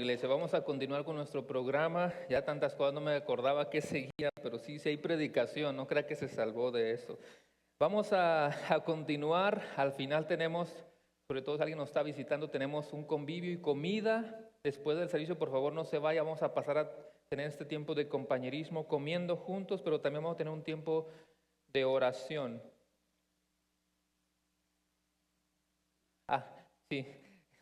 iglesia. Vamos a continuar con nuestro programa. Ya tantas cosas no me acordaba que seguía, pero sí hay predicación, no crea que se salvó de eso. Vamos a continuar. Al final tenemos, sobre todo si alguien nos está visitando, tenemos un convivio y comida. Después del servicio, por favor, no se vaya. Vamos a pasar a tener este tiempo de compañerismo, comiendo juntos, pero también vamos a tener un tiempo de oración. Sí.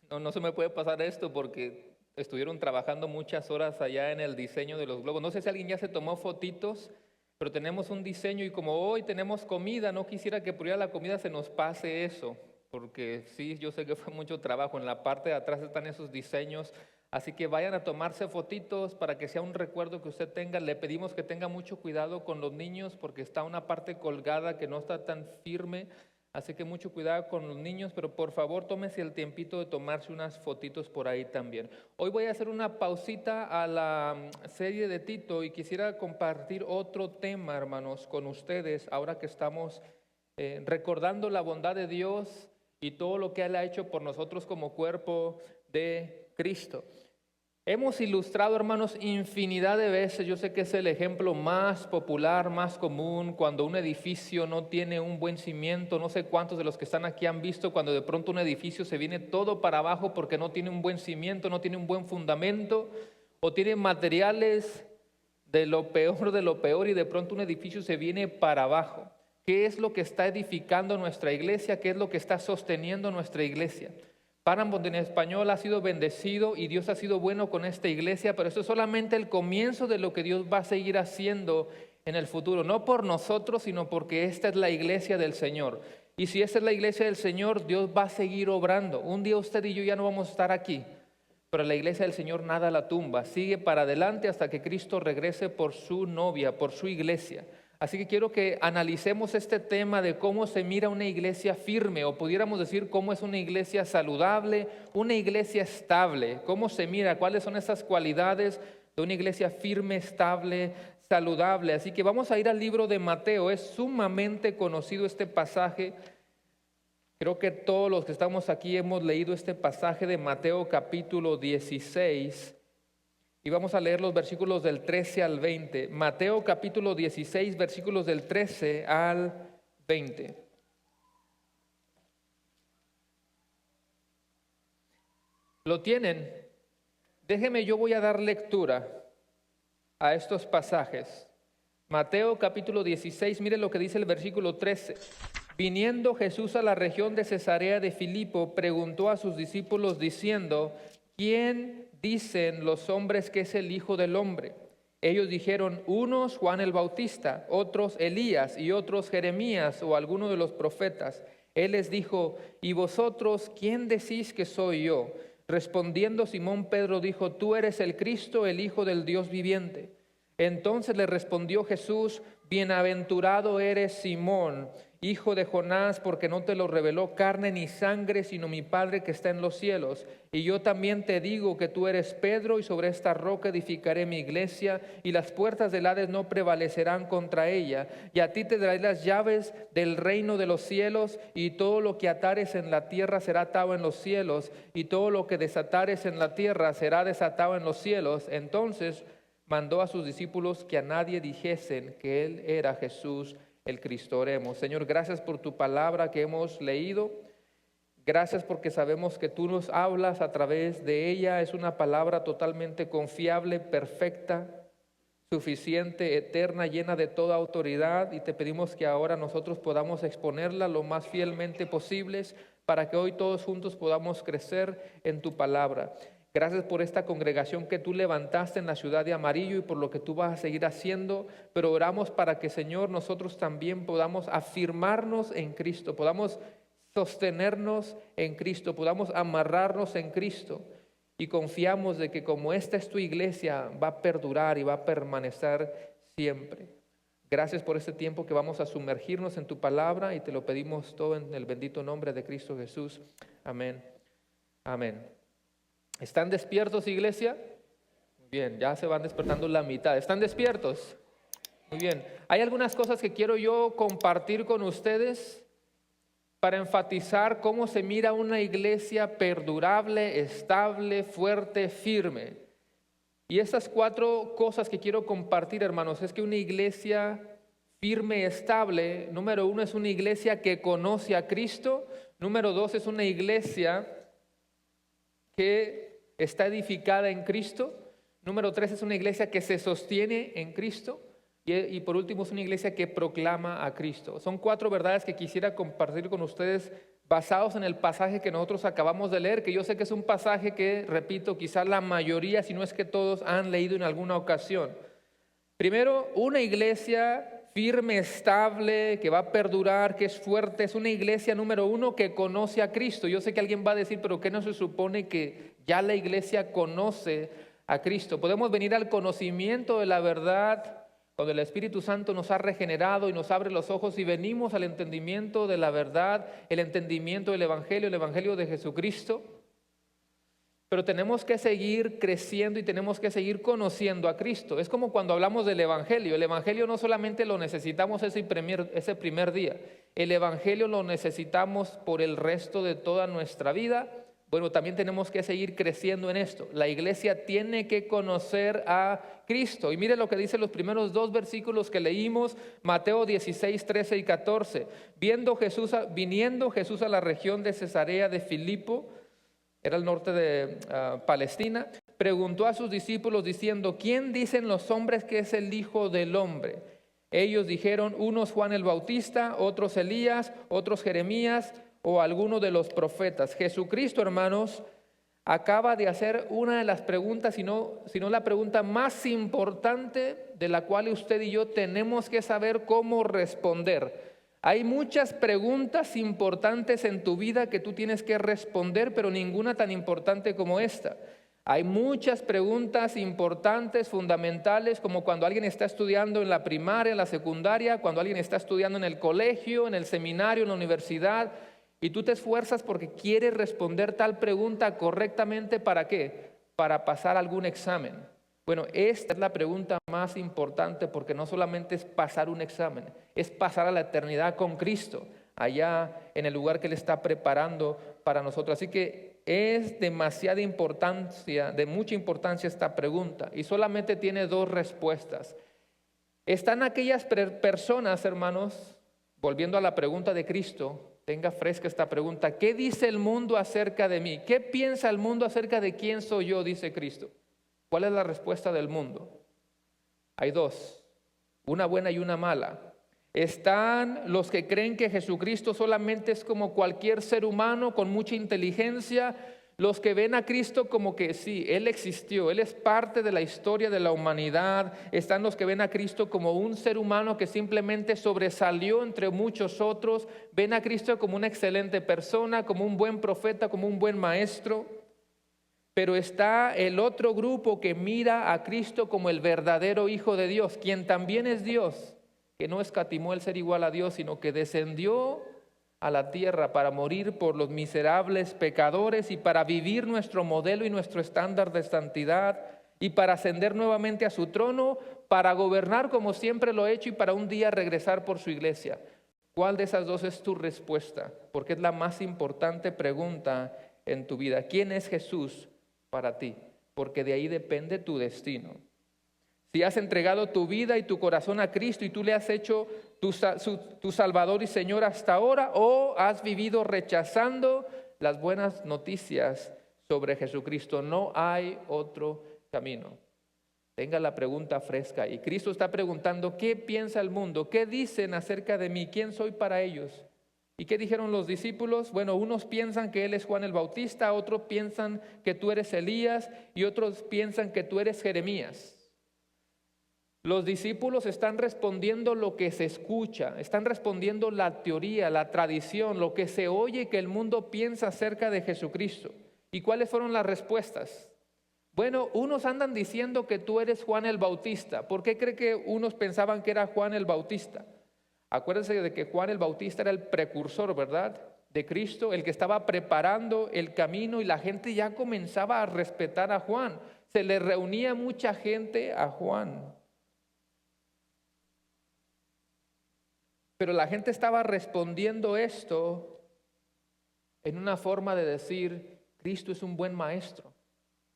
No se me puede pasar esto porque estuvieron trabajando muchas horas allá en el diseño de los globos. No sé si alguien ya se tomó fotitos, pero tenemos un diseño y como hoy tenemos comida, no quisiera que por ir a la comida se nos pase eso, porque sí, yo sé que fue mucho trabajo. En la parte de atrás están esos diseños, así que vayan a tomarse fotitos para que sea un recuerdo que usted tenga. Le pedimos que tenga mucho cuidado con los niños porque está una parte colgada que no está tan firme. Así que mucho cuidado con los niños, pero por favor tómese el tiempito de tomarse unas fotitos por ahí también. Hoy voy a hacer una pausita a la serie de Tito y quisiera compartir otro tema, hermanos, con ustedes, ahora que estamos recordando la bondad de Dios y todo lo que Él ha hecho por nosotros como cuerpo de Cristo. Hemos ilustrado, hermanos, infinidad de veces. Yo sé que es el ejemplo más popular, más común, cuando un edificio no tiene un buen cimiento. No sé cuántos de los que están aquí han visto cuando de pronto un edificio se viene todo para abajo porque no tiene un buen cimiento, no tiene un buen fundamento, o tiene materiales de lo peor y de pronto un edificio se viene para abajo. ¿Qué es lo que está edificando nuestra iglesia? ¿Qué es lo que está sosteniendo nuestra iglesia? Paramount en español ha sido bendecido y Dios ha sido bueno con esta iglesia, pero eso es solamente el comienzo de lo que Dios va a seguir haciendo en el futuro. No por nosotros, sino porque esta es la iglesia del Señor. Y si esta es la iglesia del Señor, Dios va a seguir obrando. Un día usted y yo ya no vamos a estar aquí, pero la iglesia del Señor nada la tumba. Sigue para adelante hasta que Cristo regrese por su novia, por su iglesia. Así que quiero que analicemos este tema de cómo se mira una iglesia firme, o pudiéramos decir cómo es una iglesia saludable, una iglesia estable. ¿Cómo se mira? ¿Cuáles son esas cualidades de una iglesia firme, estable, saludable? Así que vamos a ir al libro de Mateo. Es sumamente conocido este pasaje. Creo que todos los que estamos aquí hemos leído este pasaje de Mateo capítulo 16. Y vamos a leer los versículos del 13 al 20. Mateo capítulo 16, versículos del 13 al 20. ¿Lo tienen? Déjenme, yo voy a dar lectura a estos pasajes. Mateo capítulo 16, mire lo que dice el versículo 13. Viniendo Jesús a la región de Cesarea de Filipo, preguntó a sus discípulos diciendo: ¿quién dicen los hombres que es el Hijo del Hombre? Ellos dijeron: unos Juan el Bautista, otros Elías y otros Jeremías o alguno de los profetas. Él les dijo: ¿y vosotros quién decís que soy yo? Respondiendo Simón Pedro dijo: tú eres el Cristo, el Hijo del Dios viviente. Entonces le respondió Jesús: bienaventurado eres Simón, hijo de Jonás, porque no te lo reveló carne ni sangre, sino mi Padre que está en los cielos. Y yo también te digo que tú eres Pedro, y sobre esta roca edificaré mi iglesia, y las puertas del Hades no prevalecerán contra ella. Y a ti te daré las llaves del reino de los cielos, y todo lo que atares en la tierra será atado en los cielos, y todo lo que desatares en la tierra será desatado en los cielos. Entonces mandó a sus discípulos que a nadie dijesen que Él era Jesús el Cristo. Oremos. Señor, gracias por tu palabra que hemos leído. Gracias porque sabemos que tú nos hablas a través de ella. Es una palabra totalmente confiable, perfecta, suficiente, eterna, llena de toda autoridad. Y te pedimos que ahora nosotros podamos exponerla lo más fielmente posibles para que hoy todos juntos podamos crecer en tu palabra. Gracias por esta congregación que tú levantaste en la ciudad de Amarillo y por lo que tú vas a seguir haciendo, pero oramos para que, Señor, nosotros también podamos afirmarnos en Cristo, podamos sostenernos en Cristo, podamos amarrarnos en Cristo, y confiamos de que como esta es tu iglesia, va a perdurar y va a permanecer siempre. Gracias por este tiempo que vamos a sumergirnos en tu palabra, y te lo pedimos todo en el bendito nombre de Cristo Jesús. Amén. Amén. ¿Están despiertos, iglesia? Muy bien, ya se van despertando la mitad. ¿Están despiertos? Muy bien. Hay algunas cosas que quiero yo compartir con ustedes para enfatizar cómo se mira una iglesia perdurable, estable, fuerte, firme. Y esas 4 cosas que quiero compartir, hermanos, es que una iglesia firme, estable, número 1, es una iglesia que conoce a Cristo. Número 2, es una iglesia que está edificada en Cristo. Número 3, es una iglesia que se sostiene en Cristo. Y por último, es una iglesia que proclama a Cristo. Son 4 verdades que quisiera compartir con ustedes basados en el pasaje que nosotros acabamos de leer, que yo sé que es un pasaje que, repito, quizás la mayoría, si no es que todos, han leído en alguna ocasión. Primero, una iglesia firme, estable, que va a perdurar, que es fuerte, es una iglesia, número 1, que conoce a Cristo. Yo sé que alguien va a decir, pero ¿qué no se supone que ya la iglesia conoce a Cristo? Podemos venir al conocimiento de la verdad cuando el Espíritu Santo nos ha regenerado y nos abre los ojos y venimos al entendimiento de la verdad, el entendimiento del Evangelio, el Evangelio de Jesucristo. Pero tenemos que seguir creciendo y tenemos que seguir conociendo a Cristo. Es como cuando hablamos del Evangelio. El Evangelio no solamente lo necesitamos ese primer día. El Evangelio lo necesitamos por el resto de toda nuestra vida. Bueno, también tenemos que seguir creciendo en esto. La iglesia tiene que conocer a Cristo. Y mire lo que dicen los primeros 2 versículos que leímos, Mateo 16, 13 y 14. Viniendo Jesús a la región de Cesarea de Filipo, era el norte de Palestina, preguntó a sus discípulos diciendo, ¿quién dicen los hombres que es el Hijo del Hombre? Ellos dijeron, unos Juan el Bautista, otros Elías, otros Jeremías o alguno de los profetas. Jesucristo, hermanos, acaba de hacer una de las preguntas, si no la pregunta más importante de la cual usted y yo tenemos que saber cómo responder. Hay muchas preguntas importantes en tu vida que tú tienes que responder, pero ninguna tan importante como esta. Hay muchas preguntas importantes, fundamentales, como cuando alguien está estudiando en la primaria, en la secundaria, cuando alguien está estudiando en el colegio, en el seminario, en la universidad, y tú te esfuerzas porque quieres responder tal pregunta correctamente. ¿Para qué? Para pasar algún examen. Bueno, esta es la pregunta más importante porque no solamente es pasar un examen, es pasar a la eternidad con Cristo, allá en el lugar que Él está preparando para nosotros. Así que es demasiada importancia, de mucha importancia esta pregunta, y solamente tiene 2 respuestas. Están aquellas personas, hermanos, volviendo a la pregunta de Cristo, tenga fresca esta pregunta, ¿qué dice el mundo acerca de mí? ¿Qué piensa el mundo acerca de quién soy yo? Dice Cristo. ¿Cuál es la respuesta del mundo? Hay 2, una buena y una mala. Están los que creen que Jesucristo solamente es como cualquier ser humano con mucha inteligencia, los que ven a Cristo como que sí, Él existió, Él es parte de la historia de la humanidad. Están los que ven a Cristo como un ser humano que simplemente sobresalió entre muchos otros. Ven a Cristo como una excelente persona, como un buen profeta, como un buen maestro. Pero está el otro grupo que mira a Cristo como el verdadero Hijo de Dios, quien también es Dios, que no escatimó el ser igual a Dios, sino que descendió a la tierra para morir por los miserables pecadores y para vivir nuestro modelo y nuestro estándar de santidad y para ascender nuevamente a su trono, para gobernar como siempre lo ha hecho y para un día regresar por su iglesia. ¿Cuál de esas 2 es tu respuesta? Porque es la más importante pregunta en tu vida. ¿Quién es Jesús para ti? Porque de ahí depende tu destino. Si has entregado tu vida y tu corazón a Cristo y tú le has hecho tu Salvador y Señor hasta ahora, o has vivido rechazando las buenas noticias sobre Jesucristo, no hay otro camino. Tenga la pregunta fresca. Y Cristo está preguntando, ¿qué piensa el mundo? ¿Qué dicen acerca de mí? ¿Quién soy para ellos? ¿Y qué dijeron los discípulos? Bueno, unos piensan que Él es Juan el Bautista, otros piensan que tú eres Elías y otros piensan que tú eres Jeremías. Los discípulos están respondiendo lo que se escucha, están respondiendo la teoría, la tradición, lo que se oye que el mundo piensa acerca de Jesucristo. ¿Y cuáles fueron las respuestas? Bueno, unos andan diciendo que tú eres Juan el Bautista. ¿Por qué cree que unos pensaban que era Juan el Bautista? Acuérdense de que Juan el Bautista era el precursor, ¿verdad?, de Cristo, el que estaba preparando el camino, y la gente ya comenzaba a respetar a Juan. Se le reunía mucha gente a Juan. Pero la gente estaba respondiendo esto en una forma de decir, Cristo es un buen maestro,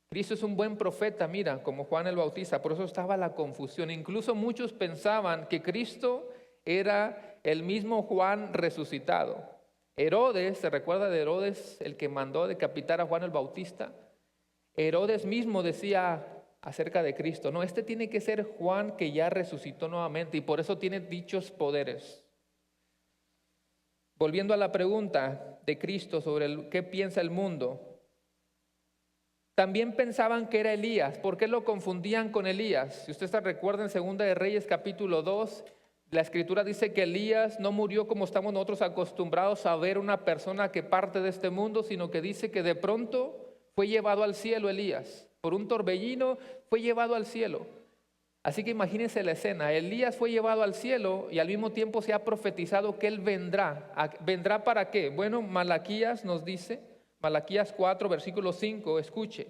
Cristo es un buen profeta, mira, como Juan el Bautista. Por eso estaba la confusión. Incluso muchos pensaban que Cristo era el mismo Juan resucitado. Herodes, ¿se recuerda de Herodes, el que mandó decapitar a Juan el Bautista? Herodes mismo decía acerca de Cristo, no, este tiene que ser Juan que ya resucitó nuevamente y por eso tiene dichos poderes. Volviendo a la pregunta de Cristo sobre qué piensa el mundo, también pensaban que era Elías. ¿Por qué lo confundían con Elías? Si usted se recuerda en 2 de Reyes capítulo 2, la escritura dice que Elías no murió como estamos nosotros acostumbrados a ver una persona que parte de este mundo, sino que dice que de pronto fue llevado al cielo Elías. Por un torbellino fue llevado al cielo. Así que imagínense la escena. Elías fue llevado al cielo y al mismo tiempo se ha profetizado que él vendrá. ¿Vendrá para qué? Bueno, Malaquías nos dice, Malaquías 4, versículo 5, escuche.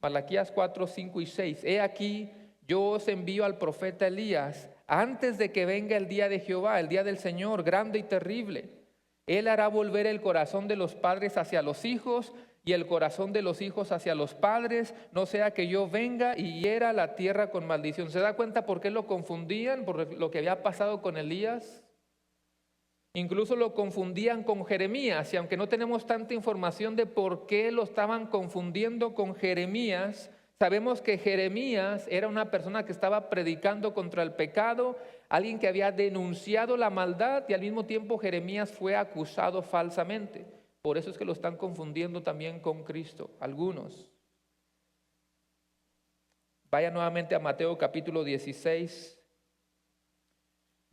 Malaquías 4, 5 y 6. He aquí, yo os envío al profeta Elías antes de que venga el día de Jehová, el día del Señor, grande y terrible. Él hará volver el corazón de los padres hacia los hijos y el corazón de los hijos hacia los padres, no sea que yo venga y hiera la tierra con maldición. ¿Se da cuenta por qué lo confundían? Por lo que había pasado con Elías. Incluso lo confundían con Jeremías, y aunque no tenemos tanta información de por qué lo estaban confundiendo con Jeremías, sabemos que Jeremías era una persona que estaba predicando contra el pecado, alguien que había denunciado la maldad, y al mismo tiempo Jeremías fue acusado falsamente. Por eso es que lo están confundiendo también con Cristo, algunos. Vaya nuevamente a Mateo capítulo 16,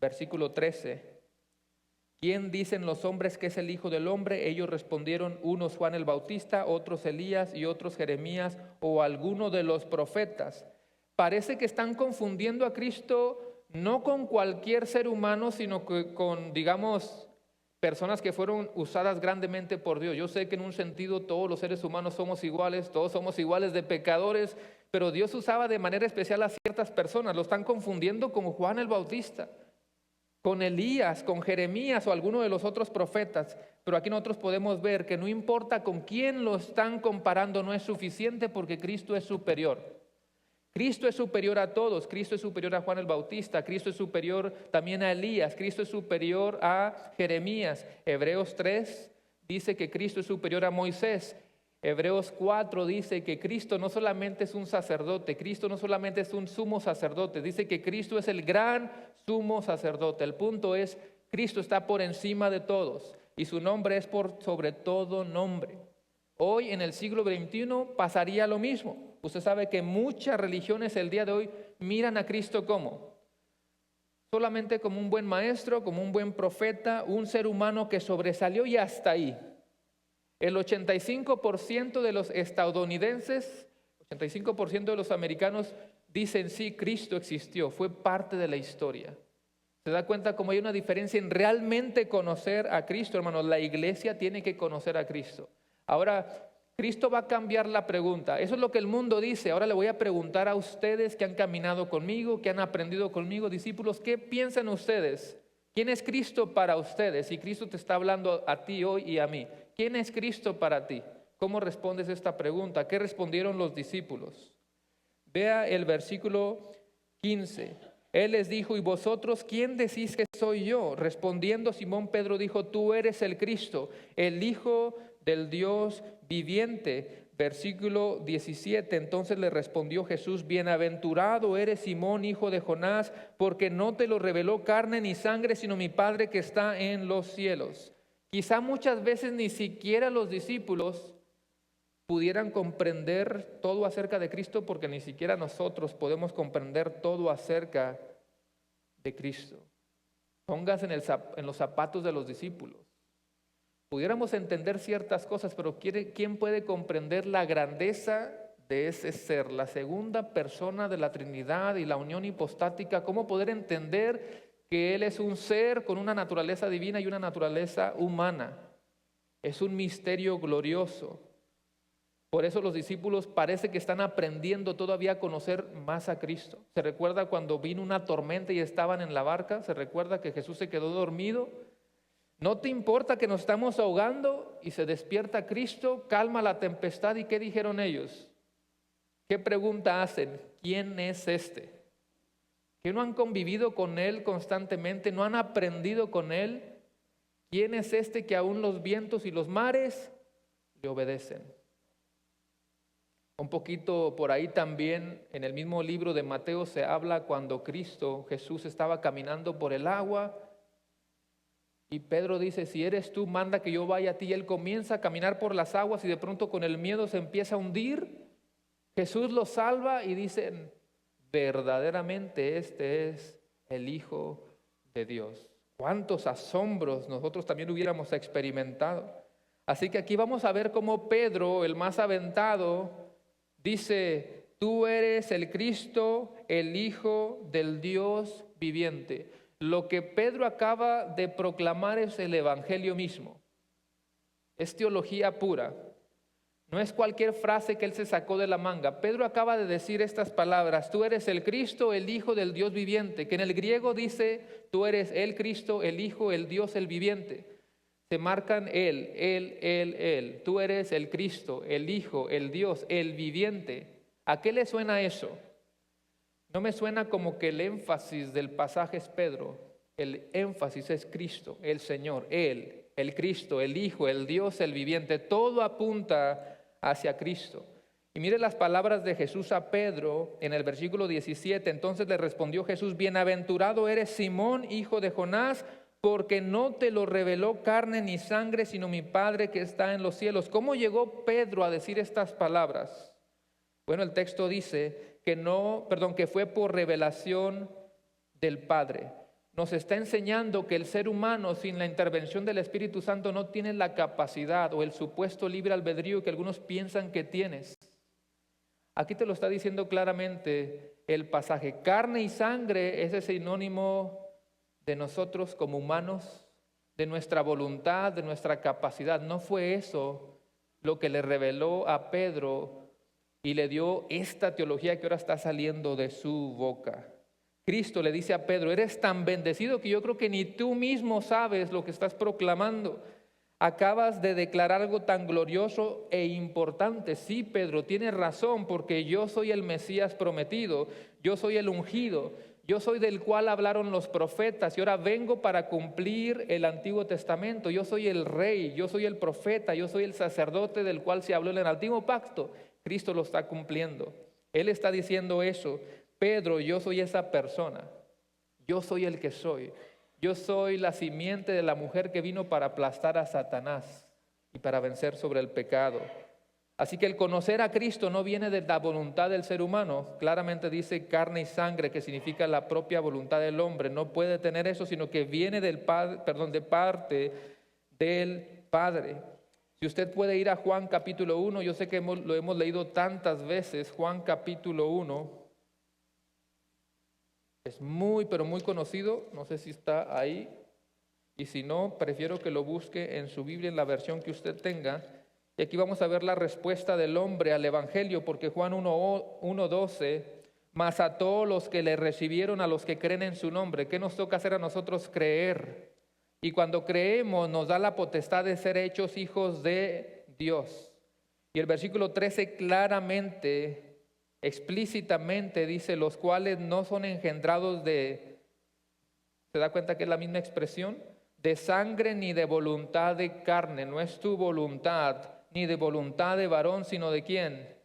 versículo 13. ¿Quién dicen los hombres que es el Hijo del Hombre? Ellos respondieron, unos Juan el Bautista, otros Elías y otros Jeremías o alguno de los profetas. Parece que están confundiendo a Cristo no con cualquier ser humano, sino que con, digamos, personas que fueron usadas grandemente por Dios. Yo sé que en un sentido todos los seres humanos somos iguales, todos somos iguales de pecadores, pero Dios usaba de manera especial a ciertas personas. Lo están confundiendo con Juan el Bautista, con Elías, con Jeremías o alguno de los otros profetas. Pero aquí nosotros podemos ver que no importa con quién lo están comparando, no es suficiente porque Cristo es superior. Cristo es superior a todos. Cristo es superior a Juan el Bautista. Cristo es superior también a Elías. Cristo es superior a Jeremías. Hebreos 3 dice que Cristo es superior a Moisés. Hebreos 4 dice que Cristo no solamente es un sacerdote, Cristo no solamente es un sumo sacerdote, dice que Cristo es el gran sumo sacerdote. El punto es, Cristo está por encima de todos y su nombre es por sobre todo nombre. Hoy en el siglo XXI pasaría lo mismo. Usted sabe que muchas religiones el día de hoy miran a Cristo como solamente como un buen maestro, como un buen profeta, un ser humano que sobresalió y hasta ahí. El 85% de los estadounidenses, 85% de los americanos dicen sí, Cristo existió, fue parte de la historia. ¿Se da cuenta cómo hay una diferencia en realmente conocer a Cristo, hermanos? La iglesia tiene que conocer a Cristo. Ahora, Cristo va a cambiar la pregunta. Eso es lo que el mundo dice. Ahora le voy a preguntar a ustedes que han caminado conmigo, que han aprendido conmigo, discípulos, ¿qué piensan ustedes? ¿Quién es Cristo para ustedes? Y Cristo te está hablando a ti hoy y a mí. ¿Quién es Cristo para ti? ¿Cómo respondes esta pregunta? ¿Qué respondieron los discípulos? Vea el versículo 15. Él les dijo, ¿y vosotros quién decís que soy yo? Respondiendo Simón Pedro dijo, tú eres el Cristo, el Hijo del Dios viviente. Versículo 17, entonces le respondió Jesús, bienaventurado eres Simón, hijo de Jonás, porque no te lo reveló carne ni sangre, sino mi Padre que está en los cielos. Quizá muchas veces ni siquiera los discípulos pudieran comprender todo acerca de Cristo, porque ni siquiera nosotros podemos comprender todo acerca de Cristo. Póngase en los zapatos de los discípulos. Pudiéramos entender ciertas cosas, pero ¿quién puede comprender la grandeza de ese ser, la segunda persona de la Trinidad y la unión hipostática? ¿Cómo poder entender que Él es un ser con una naturaleza divina y una naturaleza humana? Es un misterio glorioso. Por eso los discípulos parece que están aprendiendo todavía a conocer más a Cristo. ¿Se recuerda cuando vino una tormenta y estaban en la barca? ¿Se recuerda que Jesús se quedó dormido? ¿No te importa que nos estamos ahogando? Y se despierta Cristo, calma la tempestad. ¿Y qué dijeron ellos? ¿Qué pregunta hacen? ¿Quién es este? ¿Que no han convivido con Él constantemente? ¿No han aprendido con Él? ¿Quién es este que aún los vientos y los mares le obedecen? Un poquito por ahí también en el mismo libro de Mateo se habla cuando Jesús estaba caminando por el agua y Pedro dice, si eres tú, manda que yo vaya a ti. Y él comienza a caminar por las aguas y de pronto con el miedo se empieza a hundir. Jesús lo salva y dicen, verdaderamente este es el Hijo de Dios. ¿Cuántos asombros nosotros también hubiéramos experimentado? Así que aquí vamos a ver cómo Pedro, el más aventado, dice, tú eres el Cristo, el Hijo del Dios viviente. Lo que Pedro acaba de proclamar es el Evangelio mismo. Es teología pura. No es cualquier frase que él se sacó de la manga. Pedro acaba de decir estas palabras, tú eres el Cristo, el Hijo del Dios viviente, que en el griego dice, tú eres el Cristo, el Hijo, el Dios, el viviente. Se marcan él. Tú eres el Cristo, el Hijo, el Dios, el viviente. ¿A qué le suena eso? No me suena como que el énfasis del pasaje es Pedro. El énfasis es Cristo, el Señor, Él, el Cristo, el Hijo, el Dios, el viviente. Todo apunta hacia Cristo. Y mire las palabras de Jesús a Pedro en el versículo 17. Entonces le respondió Jesús, bienaventurado eres Simón, hijo de Jonás, porque no te lo reveló carne ni sangre, sino mi Padre que está en los cielos. ¿Cómo llegó Pedro a decir estas palabras? Bueno, el texto dice que fue por revelación del Padre. Nos está enseñando que el ser humano sin la intervención del Espíritu Santo no tiene la capacidad o el supuesto libre albedrío que algunos piensan que tienes. Aquí te lo está diciendo claramente el pasaje. Carne y sangre es ese sinónimo de nosotros como humanos, de nuestra voluntad, de nuestra capacidad. No fue eso lo que le reveló a Pedro y le dio esta teología que ahora está saliendo de su boca. Cristo le dice a Pedro, eres tan bendecido que yo creo que ni tú mismo sabes lo que estás proclamando. Acabas de declarar algo tan glorioso e importante. Sí, Pedro, tienes razón, porque yo soy el Mesías prometido, yo soy el ungido, yo soy del cual hablaron los profetas y ahora vengo para cumplir el Antiguo Testamento. Yo soy el rey, yo soy el profeta, yo soy el sacerdote del cual se habló en el Antiguo Pacto. Cristo lo está cumpliendo. Él está diciendo eso. Pedro, yo soy esa persona. Yo soy el que soy. Yo soy la simiente de la mujer que vino para aplastar a Satanás y para vencer sobre el pecado. Así que el conocer a Cristo no viene de la voluntad del ser humano. Claramente dice carne y sangre, que significa la propia voluntad del hombre. No puede tener eso, sino que viene de parte del Padre. Si usted puede ir a Juan capítulo 1, yo sé que lo hemos leído tantas veces, Juan capítulo 1, es muy, pero muy conocido, no sé si está ahí, y si no, prefiero que lo busque en su Biblia, en la versión que usted tenga, y aquí vamos a ver la respuesta del hombre al Evangelio, porque Juan 1:12, mas a todos los que le recibieron, a los que creen en su nombre, ¿qué nos toca hacer a nosotros? Creer. Y cuando creemos nos da la potestad de ser hechos hijos de Dios. Y el versículo 13 claramente, explícitamente dice, los cuales no son engendrados de, ¿se da cuenta que es la misma expresión? De sangre ni de voluntad de carne. No es tu voluntad ni de voluntad de varón, sino de ¿quién?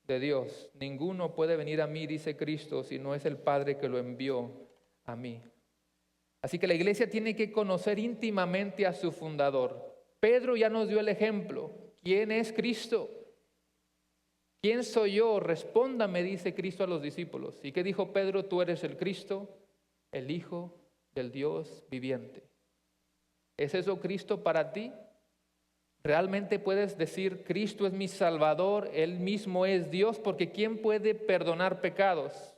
De Dios. Ninguno puede venir a mí, dice Cristo, si no es el Padre que lo envió a mí. Así que la iglesia tiene que conocer íntimamente a su fundador. Pedro ya nos dio el ejemplo. ¿Quién es Cristo? ¿Quién soy yo? Respóndame, dice Cristo a los discípulos. ¿Y qué dijo Pedro? Tú eres el Cristo, el Hijo del Dios viviente. ¿Es eso Cristo para ti? ¿Realmente puedes decir, Cristo es mi Salvador, Él mismo es Dios? Porque ¿quién puede perdonar pecados?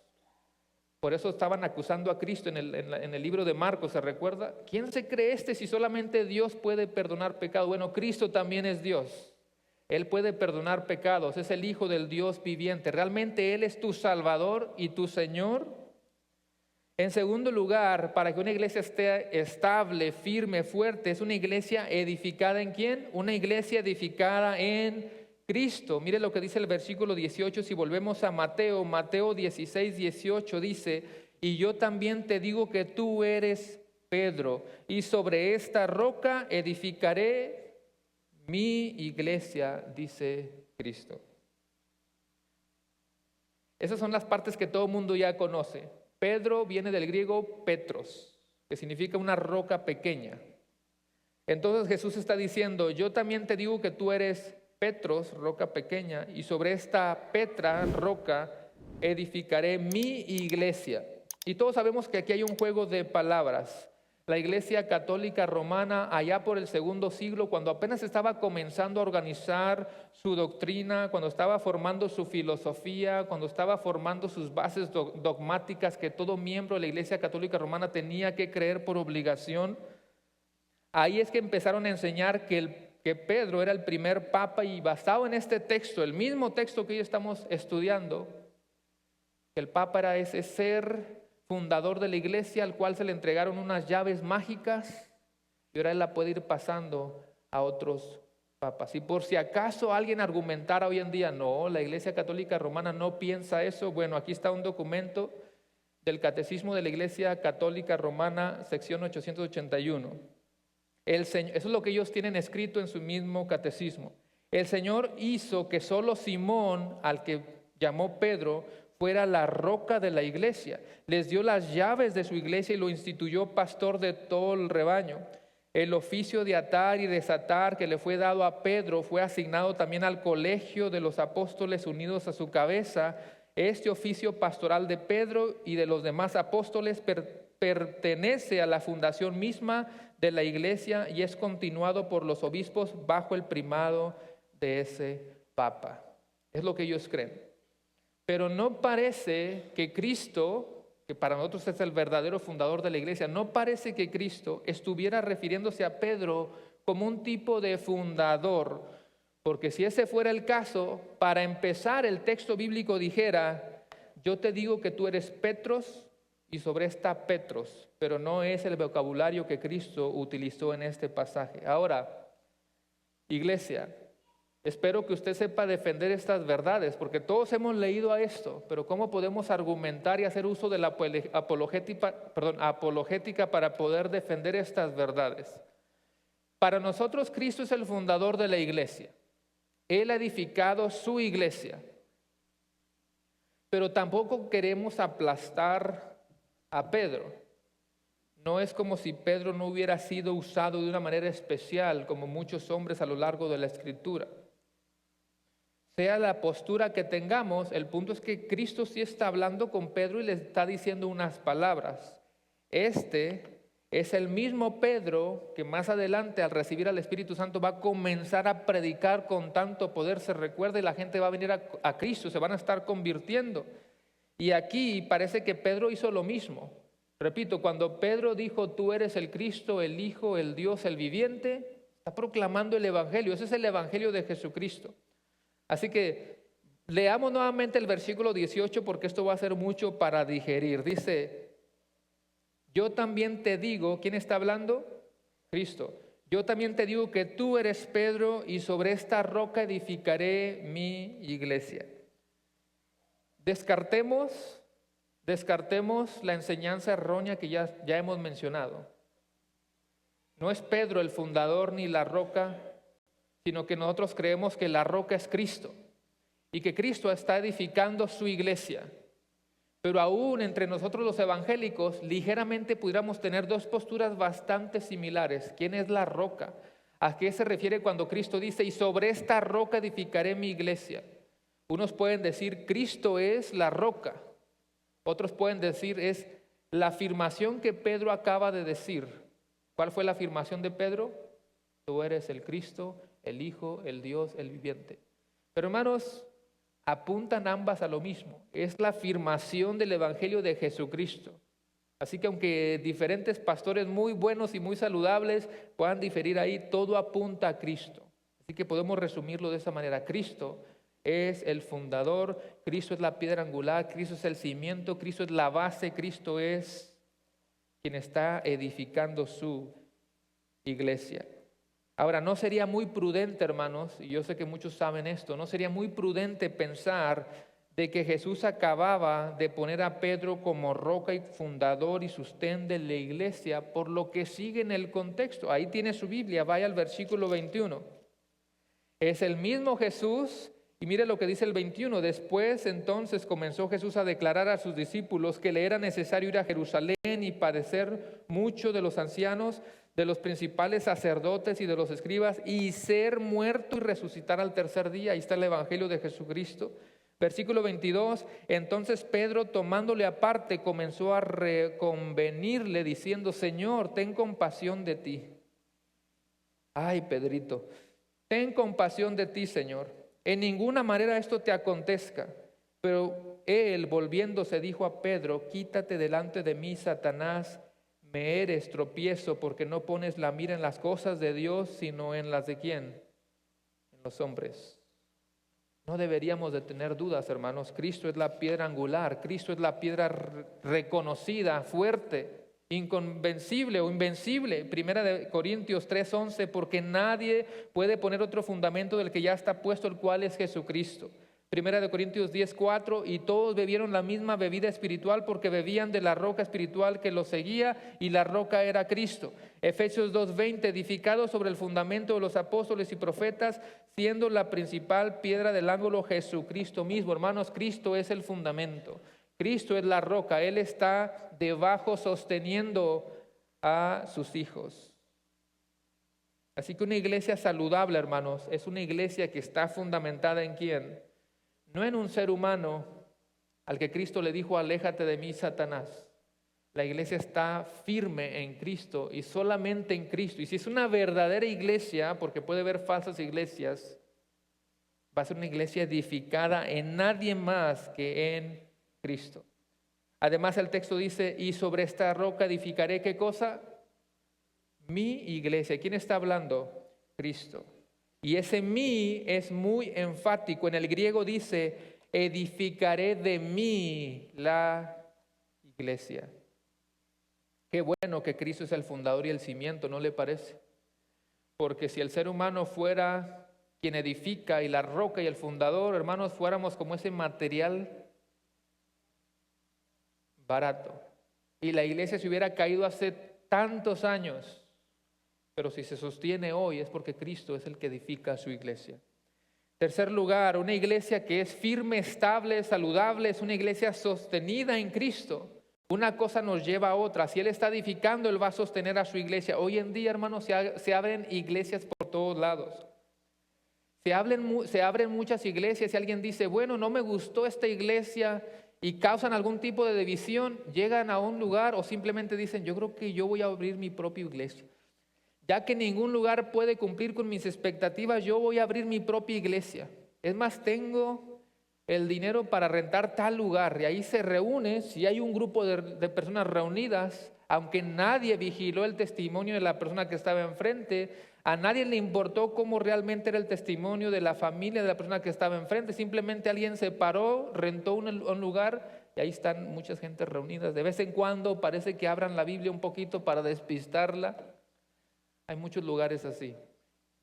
Por eso estaban acusando a Cristo en el libro de Marcos, ¿se recuerda? ¿Quién se cree si solamente Dios puede perdonar pecados? Bueno, Cristo también es Dios. Él puede perdonar pecados, es el Hijo del Dios viviente. ¿Realmente Él es tu Salvador y tu Señor? En segundo lugar, para que una iglesia esté estable, firme, fuerte, es una iglesia edificada ¿en quién? Una iglesia edificada en Cristo. Mire lo que dice el versículo 18, si volvemos a Mateo 16, 18 dice, y yo también te digo que tú eres Pedro, y sobre esta roca edificaré mi iglesia, dice Cristo. Esas son las partes que todo el mundo ya conoce. Pedro viene del griego Petros, que significa una roca pequeña. Entonces Jesús está diciendo, yo también te digo que tú eres Petros, roca pequeña, y sobre esta Petra, roca, edificaré mi iglesia. Y todos sabemos que aquí hay un juego de palabras. La Iglesia Católica Romana, allá por el segundo siglo, cuando apenas estaba comenzando a organizar su doctrina, cuando estaba formando su filosofía, cuando estaba formando sus bases dogmáticas que todo miembro de la Iglesia Católica Romana tenía que creer por obligación, ahí es que empezaron a enseñar que Pedro era el primer papa, y basado en este texto, el mismo texto que hoy estamos estudiando, que el papa era ese ser fundador de la iglesia al cual se le entregaron unas llaves mágicas, y ahora él la puede ir pasando a otros papas. Y por si acaso alguien argumentara hoy en día, no, la Iglesia Católica Romana no piensa eso, bueno, aquí está un documento del Catecismo de la Iglesia Católica Romana, sección 881. Eso es lo que ellos tienen escrito en su mismo catecismo. El Señor hizo que solo Simón, al que llamó Pedro, fuera la roca de la iglesia. Les dio las llaves de su iglesia y lo instituyó pastor de todo el rebaño. El oficio de atar y desatar que le fue dado a Pedro fue asignado también al colegio de los apóstoles unidos a su cabeza. Este oficio pastoral de Pedro y de los demás apóstoles pertenece a la fundación misma de la iglesia y es continuado por los obispos bajo el primado de ese papa. Es lo que ellos creen. Pero no parece que Cristo, que para nosotros es el verdadero fundador de la iglesia, no parece que Cristo estuviera refiriéndose a Pedro como un tipo de fundador, porque si ese fuera el caso, para empezar el texto bíblico dijera, yo te digo que tú eres Petros y sobre esta Petros, pero no es el vocabulario que Cristo utilizó en este pasaje. Ahora, iglesia, espero que usted sepa defender estas verdades, porque todos hemos leído a esto, pero ¿cómo podemos argumentar y hacer uso de la apologética para poder defender estas verdades? Para nosotros Cristo es el fundador de la iglesia. Él ha edificado su iglesia, pero tampoco queremos aplastar a Pedro. No es como si Pedro no hubiera sido usado de una manera especial, como muchos hombres a lo largo de la Escritura. Sea la postura que tengamos, el punto es que Cristo sí está hablando con Pedro y le está diciendo unas palabras. Este es el mismo Pedro que más adelante, al recibir al Espíritu Santo, va a comenzar a predicar con tanto poder. Se recuerda y la gente va a venir a Cristo, se van a estar convirtiendo. Y aquí parece que Pedro hizo lo mismo. Repito, cuando Pedro dijo, tú eres el Cristo, el Hijo, el Dios, el viviente, está proclamando el Evangelio. Ese es el Evangelio de Jesucristo. Así que leamos nuevamente el versículo 18 porque esto va a ser mucho para digerir. Dice, yo también te digo, ¿quién está hablando? Cristo. Yo también te digo que tú eres Pedro y sobre esta roca edificaré mi iglesia. Descartemos la enseñanza errónea que ya hemos mencionado. No es Pedro el fundador ni la roca, sino que nosotros creemos que la roca es Cristo y que Cristo está edificando su iglesia. Pero aún entre nosotros los evangélicos, ligeramente pudiéramos tener dos posturas bastante similares. ¿Quién es la roca? ¿A qué se refiere cuando Cristo dice, y sobre esta roca edificaré mi iglesia? Unos pueden decir, Cristo es la roca. Otros pueden decir, es la afirmación que Pedro acaba de decir. ¿Cuál fue la afirmación de Pedro? Tú eres el Cristo, el Hijo, el Dios, el viviente. Pero hermanos, apuntan ambas a lo mismo. Es la afirmación del Evangelio de Jesucristo. Así que aunque diferentes pastores muy buenos y muy saludables puedan diferir ahí, todo apunta a Cristo. Así que podemos resumirlo de esa manera. Cristo es el fundador, Cristo es la piedra angular, Cristo es el cimiento, Cristo es la base, Cristo es quien está edificando su iglesia. Ahora, no sería muy prudente, hermanos, y yo sé que muchos saben esto, no sería muy prudente pensar de que Jesús acababa de poner a Pedro como roca y fundador y sostén de la iglesia, por lo que sigue en el contexto. Ahí tiene su Biblia, vaya al versículo 21. Es el mismo Jesús, y mire lo que dice el 21. Después entonces comenzó Jesús a declarar a sus discípulos que le era necesario ir a Jerusalén y padecer mucho de los ancianos, de los principales sacerdotes y de los escribas, y ser muerto y resucitar al tercer día. Ahí está el Evangelio de Jesucristo. Versículo 22, entonces Pedro, tomándole aparte, comenzó a reconvenirle diciendo: Señor, ten compasión de ti. Ay, Pedrito, ten compasión de ti, Señor. En ninguna manera esto te acontezca. Pero él, volviéndose, dijo a Pedro: quítate delante de mí, Satanás, me eres tropiezo, porque no pones la mira en las cosas de Dios, sino en las de ¿quién? En los hombres. No deberíamos de tener dudas, hermanos. Cristo es la piedra angular, Cristo es la piedra reconocida, fuerte, inconvencible o invencible. Primera de Corintios 3:11, porque nadie puede poner otro fundamento del que ya está puesto, el cual es Jesucristo. Primera de Corintios 10:4, y todos bebieron la misma bebida espiritual porque bebían de la roca espiritual que los seguía, y la roca era Cristo. Efesios 2:20, edificados sobre el fundamento de los apóstoles y profetas, siendo la principal piedra del ángulo Jesucristo mismo. Hermanos, Cristo es el fundamento, Cristo es la roca, Él está debajo sosteniendo a sus hijos. Así que una iglesia saludable, hermanos, es una iglesia que está fundamentada ¿en quién? No en un ser humano al que Cristo le dijo: aléjate de mí, Satanás. La iglesia está firme en Cristo y solamente en Cristo. Y si es una verdadera iglesia, porque puede haber falsas iglesias, va a ser una iglesia edificada en nadie más que en Cristo. Además, el texto dice: y sobre esta roca edificaré ¿qué cosa? Mi iglesia. ¿Quién está hablando? Cristo. Y ese mí es muy enfático. En el griego dice: edificaré de mí la iglesia. Qué bueno que Cristo es el fundador y el cimiento, ¿no le parece? Porque si el ser humano fuera quien edifica y la roca y el fundador, hermanos, fuéramos como ese material barato. Y la iglesia se hubiera caído hace tantos años. Pero si se sostiene hoy es porque Cristo es el que edifica su iglesia. Tercer lugar, una iglesia que es firme, estable, saludable, es una iglesia sostenida en Cristo. Una cosa nos lleva a otra. Si Él está edificando, Él va a sostener a su iglesia. Hoy en día, hermanos, se abren iglesias por todos lados. Se abren muchas iglesias y alguien dice: bueno, no me gustó esta iglesia, y causan algún tipo de división, llegan a un lugar o simplemente dicen: yo creo que yo voy a abrir mi propia iglesia. Ya que ningún lugar puede cumplir con mis expectativas, yo voy a abrir mi propia iglesia. Es más, tengo el dinero para rentar tal lugar, y ahí se reúne. Si hay un grupo de personas reunidas, aunque nadie vigiló el testimonio de la persona que estaba enfrente, a nadie le importó cómo realmente era el testimonio de la familia de la persona que estaba enfrente, simplemente alguien se paró, rentó un lugar y ahí están muchas gentes reunidas. De vez en cuando parece que abran la Biblia un poquito para despistarla. Hay muchos lugares así.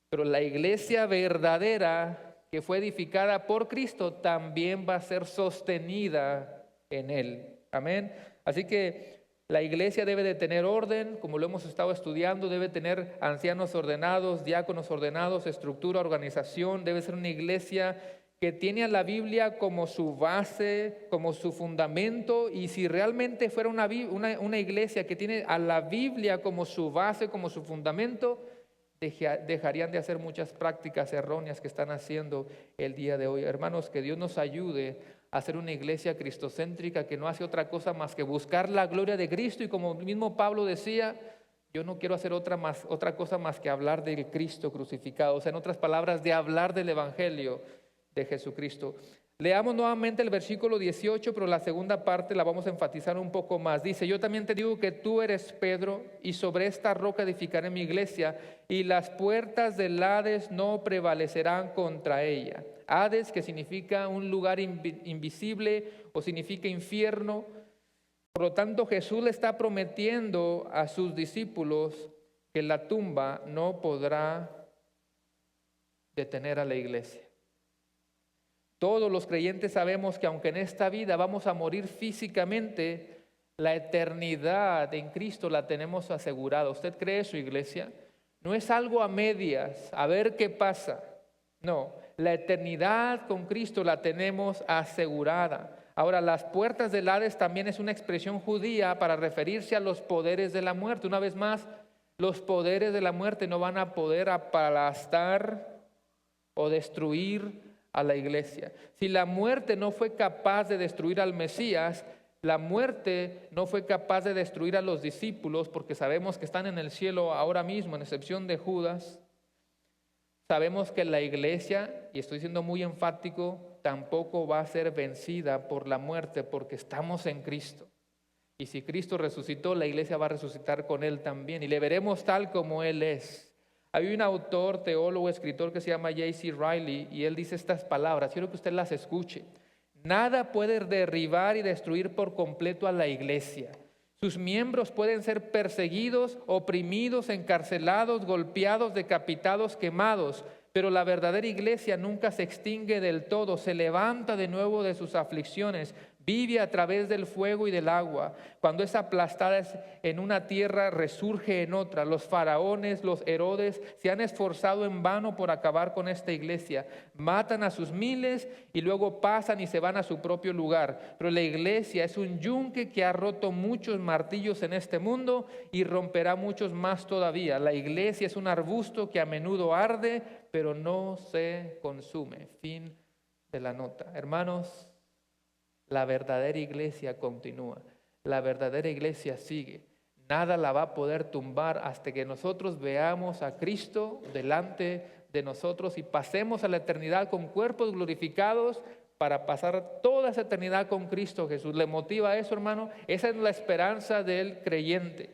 Pero la iglesia verdadera que fue edificada por Cristo también va a ser sostenida en Él. Amén. Así que la iglesia debe de tener orden, como lo hemos estado estudiando, debe tener ancianos ordenados, diáconos ordenados, estructura, organización. Debe ser una iglesia que tiene a la Biblia como su base, como su fundamento. Y si realmente fuera una iglesia que tiene a la Biblia como su base, como su fundamento, dejarían de hacer muchas prácticas erróneas que están haciendo el día de hoy. Hermanos, que Dios nos ayude a ser una iglesia cristocéntrica que no hace otra cosa más que buscar la gloria de Cristo. Y como mismo Pablo decía: yo no quiero hacer otra cosa más que hablar del Cristo crucificado. O sea, en otras palabras, de hablar del Evangelio de Jesucristo. Leamos nuevamente el versículo 18, pero la segunda parte la vamos a enfatizar un poco más. Dice, yo también te digo que tú eres Pedro, y sobre esta roca edificaré mi iglesia, y las puertas del Hades no prevalecerán contra ella. Hades, que significa un lugar invisible o significa infierno. Por lo tanto, Jesús le está prometiendo a sus discípulos que la tumba no podrá detener a la iglesia. Todos los creyentes sabemos que aunque en esta vida vamos a morir físicamente, la eternidad en Cristo la tenemos asegurada. ¿Usted cree eso, iglesia? No es algo a medias, a ver qué pasa. No, la eternidad con Cristo la tenemos asegurada. Ahora, las puertas del Hades también es una expresión judía para referirse a los poderes de la muerte. Una vez más, los poderes de la muerte no van a poder aplastar o destruir a la iglesia. Si la muerte no fue capaz de destruir al Mesías, la muerte no fue capaz de destruir a los discípulos, porque sabemos que están en el cielo ahora mismo, en excepción de Judas. Sabemos que la iglesia, y estoy siendo muy enfático, tampoco va a ser vencida por la muerte, porque estamos en Cristo. Y si Cristo resucitó, la iglesia va a resucitar con Él también, y le veremos tal como Él es. Hay un autor, teólogo, escritor que se llama J.C. Riley, y él dice estas palabras, quiero que usted las escuche. Nada puede derribar y destruir por completo a la iglesia. Sus miembros pueden ser perseguidos, oprimidos, encarcelados, golpeados, decapitados, quemados, pero la verdadera iglesia nunca se extingue del todo, se levanta de nuevo de sus aflicciones, vive a través del fuego y del agua. Cuando es aplastada en una tierra, resurge en otra. Los faraones, los Herodes se han esforzado en vano por acabar con esta iglesia. Matan a sus miles y luego pasan y se van a su propio lugar. Pero la iglesia es un yunque que ha roto muchos martillos en este mundo y romperá muchos más todavía. La iglesia es un arbusto que a menudo arde, pero no se consume. Fin de la nota. Hermanos, la verdadera iglesia continúa, la verdadera iglesia sigue. Nada la va a poder tumbar hasta que nosotros veamos a Cristo delante de nosotros y pasemos a la eternidad con cuerpos glorificados para pasar toda esa eternidad con Cristo Jesús. ¿Le motiva eso, hermano? Esa es la esperanza del creyente.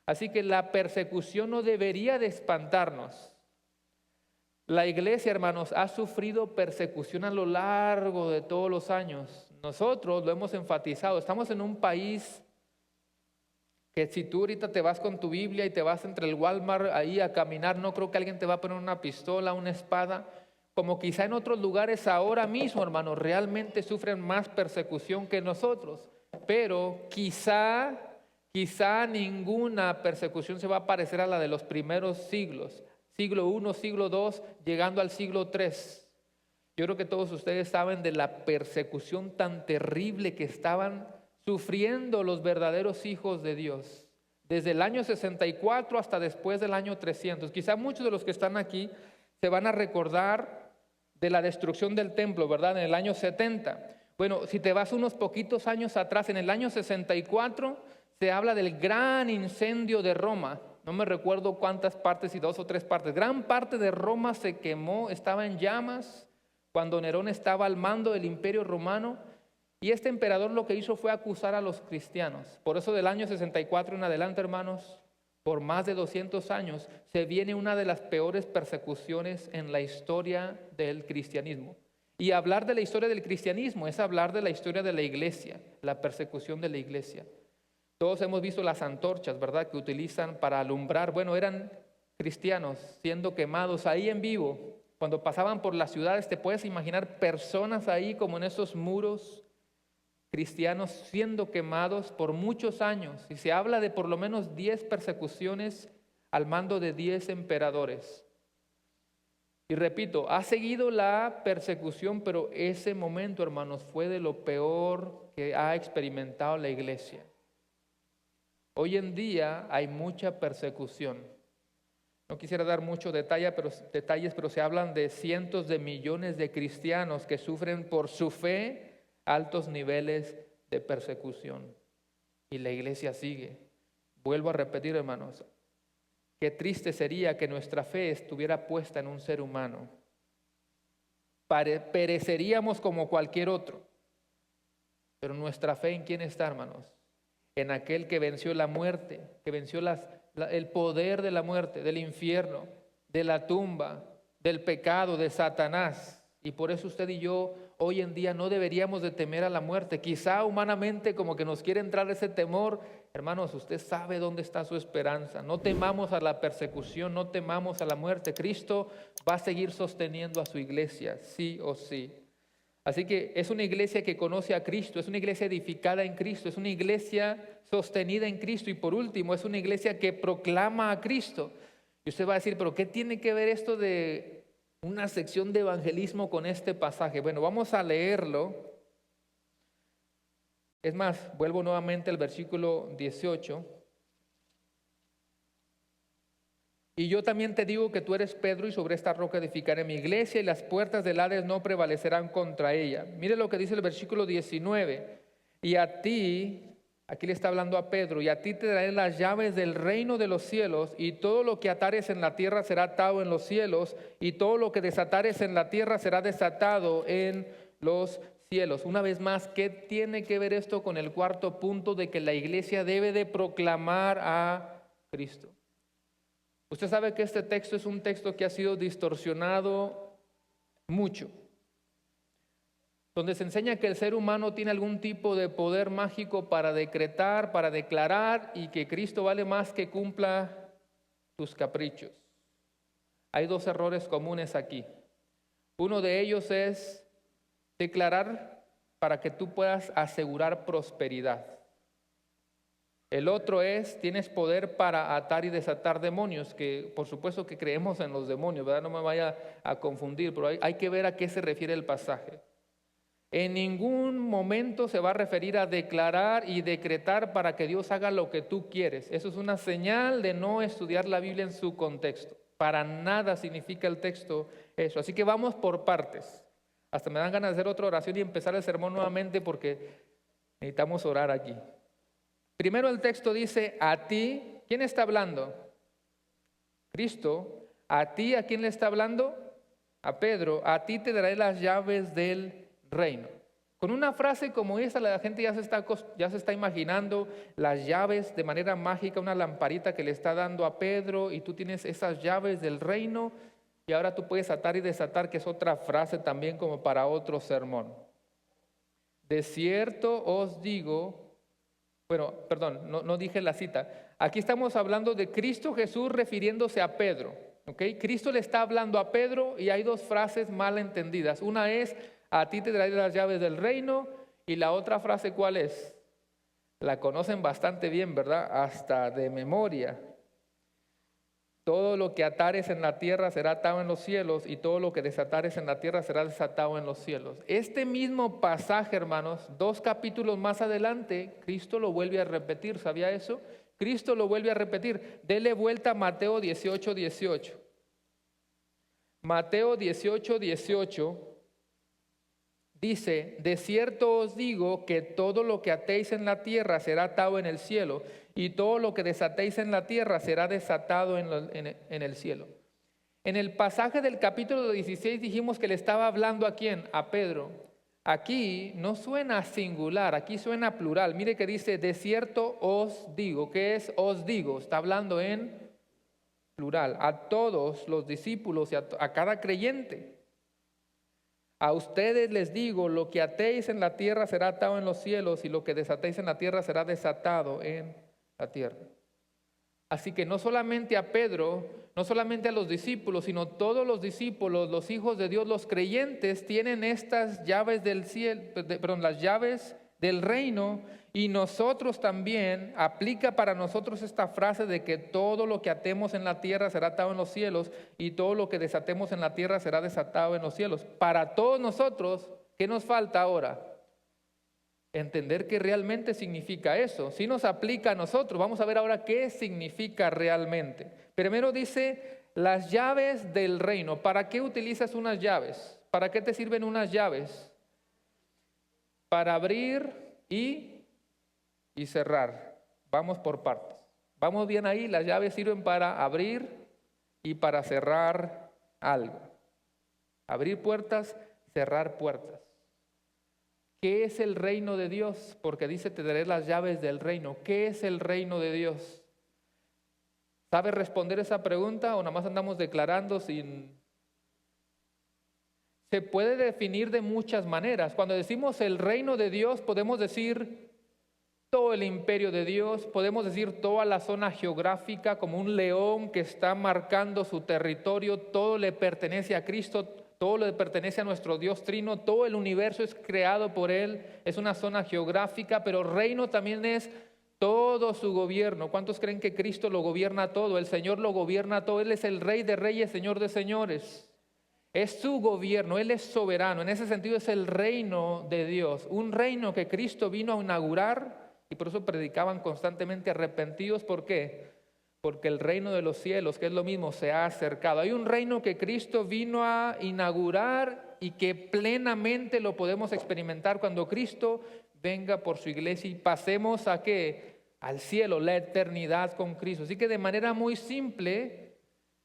Así que la persecución no debería de espantarnos. La iglesia, hermanos, ha sufrido persecución a lo largo de todos los años. Nosotros lo hemos enfatizado. Estamos en un país que si tú ahorita te vas con tu Biblia y te vas entre el Walmart ahí a caminar, no creo que alguien te va a poner una pistola, una espada. Como quizá en otros lugares ahora mismo, hermanos, realmente sufren más persecución que nosotros. Pero quizá ninguna persecución se va a parecer a la de los primeros siglos. Siglo I, siglo II, llegando al siglo III. Yo creo que todos ustedes saben de la persecución tan terrible que estaban sufriendo los verdaderos hijos de Dios. Desde el año 64 hasta después del año 300. Quizá muchos de los que están aquí se van a recordar de la destrucción del templo, ¿verdad? En el año 70. Bueno, si te vas unos poquitos años atrás, en el año 64 se habla del gran incendio de Roma. No me recuerdo cuántas partes, si 2 o 3 partes. Gran parte de Roma se quemó, estaba en llamas cuando Nerón estaba al mando del Imperio Romano. Y este emperador lo que hizo fue acusar a los cristianos. Por eso del año 64 en adelante, hermanos, por más de 200 años, se viene una de las peores persecuciones en la historia del cristianismo. Y hablar de la historia del cristianismo es hablar de la historia de la iglesia, la persecución de la iglesia. Todos hemos visto las antorchas, ¿verdad?, que utilizan para alumbrar. Bueno, eran cristianos siendo quemados ahí en vivo. Cuando pasaban por las ciudades, te puedes imaginar personas ahí como en esos muros, cristianos siendo quemados por muchos años. Y se habla de por lo menos 10 persecuciones al mando de 10 emperadores. Y repito, ha seguido la persecución, pero ese momento, hermanos, fue de lo peor que ha experimentado la iglesia. Hoy en día hay mucha persecución. No quisiera dar muchos detalles, pero se hablan de cientos de millones de cristianos que sufren por su fe altos niveles de persecución. Y la iglesia sigue. Vuelvo a repetir, hermanos, qué triste sería que nuestra fe estuviera puesta en un ser humano. pereceríamos como cualquier otro. Pero nuestra fe, ¿en quién está, hermanos? En aquel que venció la muerte, que venció el poder de la muerte, del infierno, de la tumba, del pecado, de Satanás. Y por eso usted y yo hoy en día no deberíamos de temer a la muerte. Quizá humanamente como que nos quiere entrar ese temor. Hermanos, usted sabe dónde está su esperanza. No temamos a la persecución, no temamos a la muerte. Cristo va a seguir sosteniendo a su iglesia, sí o sí. Así que es una iglesia que conoce a Cristo, es una iglesia edificada en Cristo, es una iglesia sostenida en Cristo y por último es una iglesia que proclama a Cristo. Y usted va a decir, ¿pero qué tiene que ver esto de una sección de evangelismo con este pasaje? Bueno, vamos a leerlo. Es más, vuelvo nuevamente al versículo 18. Y yo también te digo que tú eres Pedro y sobre esta roca edificaré mi iglesia y las puertas del Hades no prevalecerán contra ella. Mire lo que dice el versículo 19. Y a ti, aquí le está hablando a Pedro, y a ti te daré las llaves del reino de los cielos, y todo lo que atares en la tierra será atado en los cielos, y todo lo que desatares en la tierra será desatado en los cielos. Una vez más, ¿qué tiene que ver esto con el cuarto punto de que la iglesia debe de proclamar a Cristo? Usted sabe que este texto es un texto que ha sido distorsionado mucho, donde se enseña que el ser humano tiene algún tipo de poder mágico para decretar, para declarar, y que Cristo vale más que cumpla tus caprichos. Hay dos errores comunes aquí. Uno de ellos es declarar para que tú puedas asegurar prosperidad. El otro es, tienes poder para atar y desatar demonios, que por supuesto que creemos en los demonios, ¿verdad? No me vaya a confundir, pero hay que ver a qué se refiere el pasaje. En ningún momento se va a referir a declarar y decretar para que Dios haga lo que tú quieres. Eso es una señal de no estudiar la Biblia en su contexto. Para nada significa el texto eso. Así que vamos por partes. Hasta me dan ganas de hacer otra oración y empezar el sermón nuevamente porque necesitamos orar aquí. Primero el texto dice, a ti, ¿quién está hablando? Cristo. ¿A ti a quién le está hablando? A Pedro. A ti te daré las llaves del reino. Con una frase como esta, la gente ya se está imaginando las llaves de manera mágica, una lamparita que le está dando a Pedro y tú tienes esas llaves del reino y ahora tú puedes atar y desatar, que es otra frase también como para otro sermón. De cierto os digo... Bueno, perdón, no dije la cita. Aquí estamos hablando de Cristo Jesús refiriéndose a Pedro. ¿Okay? Cristo le está hablando a Pedro y hay dos frases mal entendidas. Una es, a ti te daré las llaves del reino. Y la otra frase, ¿cuál es? La conocen bastante bien, ¿verdad? Hasta de memoria. Todo lo que atares en la tierra será atado en los cielos y todo lo que desatares en la tierra será desatado en los cielos. Este mismo pasaje, hermanos, 2 capítulos más adelante, Cristo lo vuelve a repetir. ¿Sabía eso? Cristo lo vuelve a repetir. Dele vuelta a Mateo 18:18. Mateo 18:18 dice, de cierto os digo que todo lo que atéis en la tierra será atado en el cielo y todo lo que desatéis en la tierra será desatado en el cielo. En el pasaje del capítulo 16 dijimos que le estaba hablando ¿a quién? A Pedro. Aquí no suena singular, aquí suena plural. Mire que dice, de cierto os digo. ¿Qué es os digo? Está hablando en plural. A todos los discípulos y a cada creyente. A ustedes les digo, lo que atéis en la tierra será atado en los cielos y lo que desatéis en la tierra será desatado en la tierra. Así que no solamente a Pedro, no solamente a los discípulos, sino todos los discípulos, los hijos de Dios, los creyentes, tienen estas llaves del cielo, las llaves del reino, y nosotros también, aplica para nosotros esta frase de que todo lo que atemos en la tierra será atado en los cielos y todo lo que desatemos en la tierra será desatado en los cielos. Para todos nosotros, ¿qué nos falta ahora? Entender qué realmente significa eso. Si nos aplica a nosotros, vamos a ver ahora qué significa realmente. Primero dice, las llaves del reino. ¿Para qué utilizas unas llaves? ¿Para qué te sirven unas llaves? Para abrir y cerrar. Vamos por partes. Vamos bien ahí, las llaves sirven para abrir y para cerrar algo. Abrir puertas, cerrar puertas. ¿Qué es el reino de Dios? Porque dice, te daré las llaves del reino. ¿Qué es el reino de Dios? ¿Sabe responder esa pregunta o nada más andamos declarando sin...? Se puede definir de muchas maneras. Cuando decimos el reino de Dios, podemos decir todo el imperio de Dios, podemos decir toda la zona geográfica como un león que está marcando su territorio, todo le pertenece a Cristo, todo le pertenece a nuestro Dios Trino, todo el universo es creado por Él, es una zona geográfica, pero reino también es todo su gobierno. ¿Cuántos creen que Cristo lo gobierna todo? El Señor lo gobierna todo, Él es el Rey de Reyes, Señor de Señores. Es su gobierno, Él es soberano, en ese sentido es el reino de Dios, un reino que Cristo vino a inaugurar. Y por eso predicaban constantemente arrepentidos. ¿Por qué? Porque el reino de los cielos, que es lo mismo, se ha acercado. Hay un reino que Cristo vino a inaugurar y que plenamente lo podemos experimentar cuando Cristo venga por su iglesia y pasemos a ¿qué? Al cielo, la eternidad con Cristo. Así que de manera muy simple,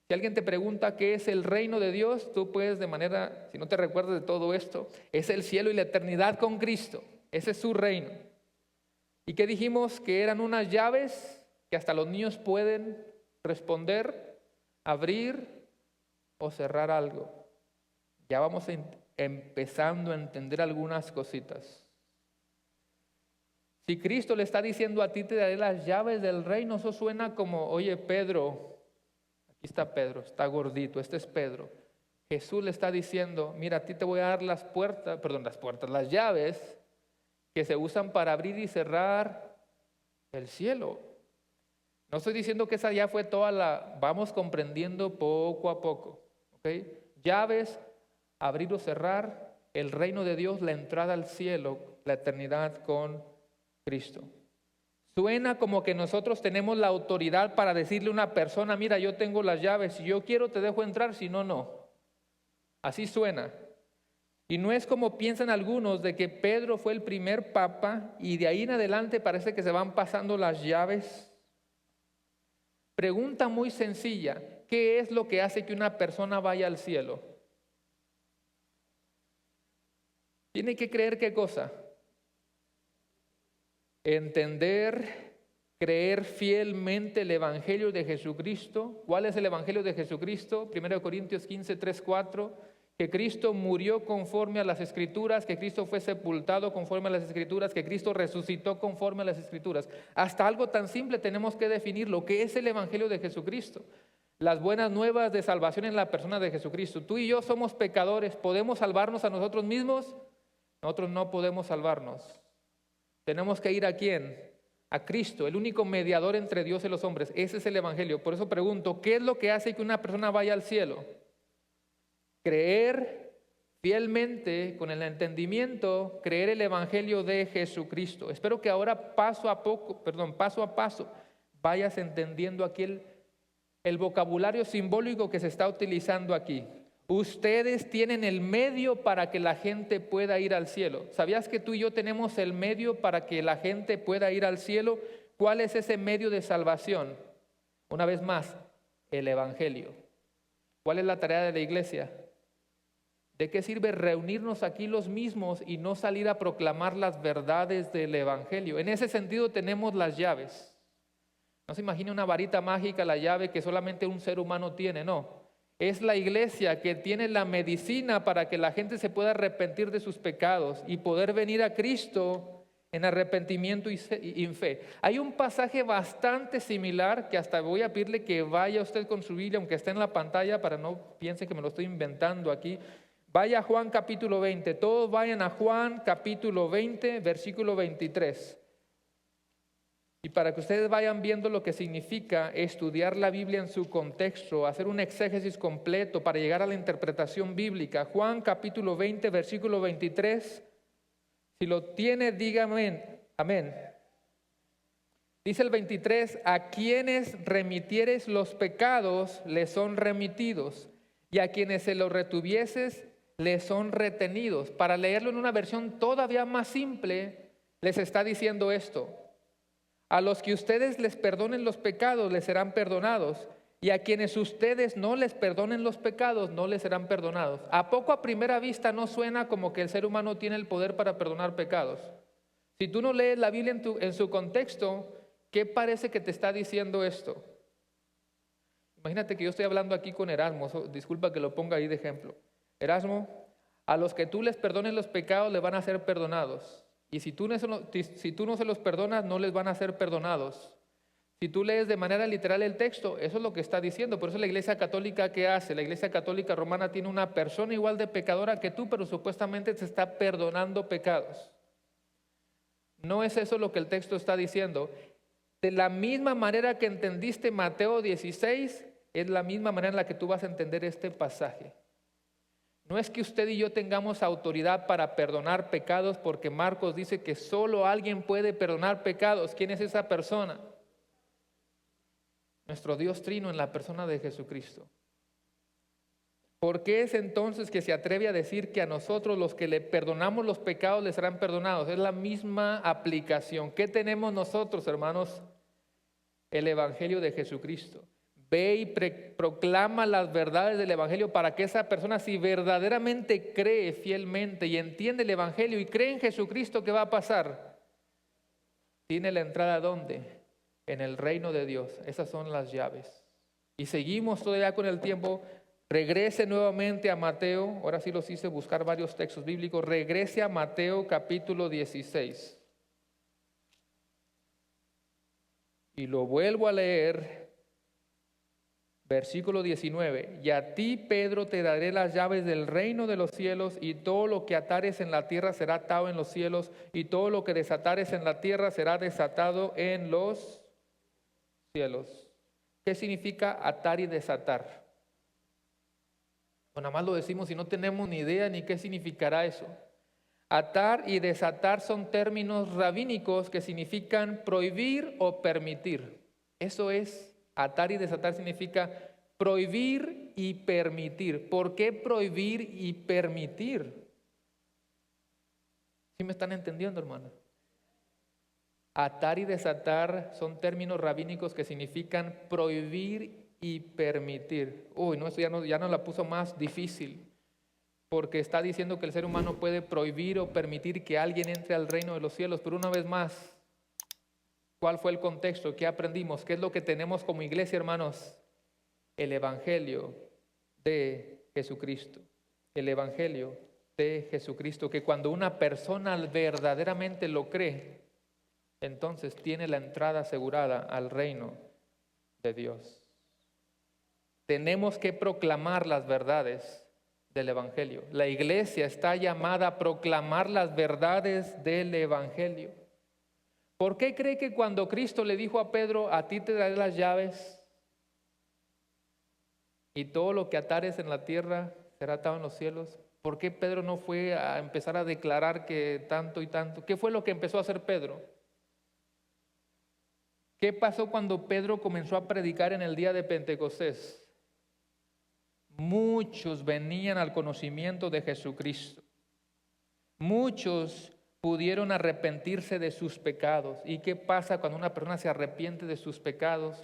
si alguien te pregunta qué es el reino de Dios, tú puedes de manera, si no te recuerdas de todo esto, es el cielo y la eternidad con Cristo. Ese es su reino. ¿Y qué dijimos? Que eran unas llaves que hasta los niños pueden responder, abrir o cerrar algo. Ya vamos empezando a entender algunas cositas. Si Cristo le está diciendo a ti, te daré las llaves del reino, eso suena como, oye Pedro, aquí está Pedro, está gordito, este es Pedro. Jesús le está diciendo, mira, a ti te voy a dar las llaves que se usan para abrir y cerrar el cielo. No estoy diciendo que esa ya fue vamos comprendiendo poco a poco. ¿Okay? Llaves, abrir o cerrar, el reino de Dios, la entrada al cielo, la eternidad con Cristo. Suena como que nosotros tenemos la autoridad para decirle a una persona, mira, yo tengo las llaves, si yo quiero te dejo entrar, si no, no. Así suena. Y no es como piensan algunos de que Pedro fue el primer papa y de ahí en adelante parece que se van pasando las llaves. Pregunta muy sencilla, ¿qué es lo que hace que una persona vaya al cielo? Tiene que creer ¿qué cosa? Entender, creer fielmente el Evangelio de Jesucristo. ¿Cuál es el Evangelio de Jesucristo? 1 Corintios 15, 3, 4. Que Cristo murió conforme a las Escrituras, que Cristo fue sepultado conforme a las Escrituras, que Cristo resucitó conforme a las Escrituras. Hasta algo tan simple tenemos que definir lo que es el Evangelio de Jesucristo. Las buenas nuevas de salvación en la persona de Jesucristo. Tú y yo somos pecadores, ¿podemos salvarnos a nosotros mismos? Nosotros no podemos salvarnos. Tenemos que ir ¿a quién? A Cristo, el único mediador entre Dios y los hombres. Ese es el Evangelio. Por eso pregunto, ¿qué es lo que hace que una persona vaya al cielo? Creer fielmente, con el entendimiento, creer el Evangelio de Jesucristo. Espero que ahora paso a paso, vayas entendiendo aquí el vocabulario simbólico que se está utilizando aquí. Ustedes tienen el medio para que la gente pueda ir al cielo. ¿Sabías que tú y yo tenemos el medio para que la gente pueda ir al cielo? ¿Cuál es ese medio de salvación? Una vez más, el Evangelio. ¿Cuál es la tarea de la iglesia? ¿De qué sirve reunirnos aquí los mismos y no salir a proclamar las verdades del Evangelio? En ese sentido tenemos las llaves. No se imagine una varita mágica, la llave que solamente un ser humano tiene, no. Es la iglesia que tiene la medicina para que la gente se pueda arrepentir de sus pecados y poder venir a Cristo en arrepentimiento y en fe. Hay un pasaje bastante similar que hasta voy a pedirle que vaya usted con su Biblia, aunque esté en la pantalla, para no piensen que me lo estoy inventando aquí. Vaya a Juan capítulo 20, todos vayan a Juan capítulo 20, versículo 23. Y para que ustedes vayan viendo lo que significa estudiar la Biblia en su contexto, hacer un exégesis completo para llegar a la interpretación bíblica. Juan capítulo 20, versículo 23. Si lo tiene, dígame amén. Dice el 23, a quienes remitieres los pecados, les son remitidos, y a quienes se los retuvieses, les son retenidos. Para leerlo en una versión todavía más simple, les está diciendo esto. A los que ustedes les perdonen los pecados, les serán perdonados. y a quienes ustedes no les perdonen los pecados, no les serán perdonados. ¿A poco a primera vista no suena como que el ser humano tiene el poder para perdonar pecados? Si tú no lees la Biblia en su contexto, ¿qué parece que te está diciendo esto? Imagínate que yo estoy hablando aquí con Erasmo, disculpa que lo ponga ahí de ejemplo. Erasmo, a los que tú les perdones los pecados les van a ser perdonados. Y si tú no se los perdonas, no les van a ser perdonados. Si tú lees de manera literal el texto, eso es lo que está diciendo. Por eso la Iglesia Católica, ¿qué hace? La Iglesia Católica Romana tiene una persona igual de pecadora que tú, pero supuestamente te está perdonando pecados. No es eso lo que el texto está diciendo. De la misma manera que entendiste Mateo 16, es la misma manera en la que tú vas a entender este pasaje. No es que usted y yo tengamos autoridad para perdonar pecados, porque Marcos dice que solo alguien puede perdonar pecados. ¿Quién es esa persona? Nuestro Dios Trino en la persona de Jesucristo. ¿Por qué es entonces que se atreve a decir que a nosotros los que le perdonamos los pecados les serán perdonados? Es la misma aplicación. ¿Qué tenemos nosotros, hermanos? El Evangelio de Jesucristo. Ve y proclama las verdades del Evangelio para que esa persona, si verdaderamente cree fielmente y entiende el Evangelio y cree en Jesucristo, ¿qué va a pasar? Tiene la entrada ¿dónde? En el reino de Dios. Esas son las llaves. Y seguimos todavía con el tiempo. Regrese nuevamente a Mateo. Ahora sí los hice buscar varios textos bíblicos. Regrese a Mateo capítulo 16. Y lo vuelvo a leer. Versículo 19. Y a ti, Pedro, te daré las llaves del reino de los cielos, y todo lo que atares en la tierra será atado en los cielos, y todo lo que desatares en la tierra será desatado en los cielos. ¿Qué significa atar y desatar? Pues nada más lo decimos y no tenemos ni idea ni qué significará eso. Atar y desatar son términos rabínicos que significan prohibir o permitir. Eso es, atar y desatar significa prohibir y permitir. ¿Por qué prohibir y permitir? ¿Sí me están entendiendo, hermano? Atar y desatar son términos rabínicos que significan prohibir y permitir. Uy, no, eso ya no la puso más difícil, porque está diciendo que el ser humano puede prohibir o permitir que alguien entre al reino de los cielos. Pero una vez más, ¿cuál fue el contexto? ¿Qué aprendimos? ¿Qué es lo que tenemos como iglesia, hermanos? El Evangelio de Jesucristo. El Evangelio de Jesucristo, que cuando una persona verdaderamente lo cree, entonces tiene la entrada asegurada al reino de Dios. Tenemos que proclamar las verdades del Evangelio. La iglesia está llamada a proclamar las verdades del Evangelio. ¿Por qué cree que cuando Cristo le dijo a Pedro, a ti te daré las llaves y todo lo que atares en la tierra será atado en los cielos? ¿Por qué Pedro no fue a empezar a declarar que tanto y tanto? ¿Qué fue lo que empezó a hacer Pedro? ¿Qué pasó cuando Pedro comenzó a predicar en el día de Pentecostés? Muchos venían al conocimiento de Jesucristo. Muchos pudieron arrepentirse de sus pecados. ¿Y qué pasa cuando una persona se arrepiente de sus pecados?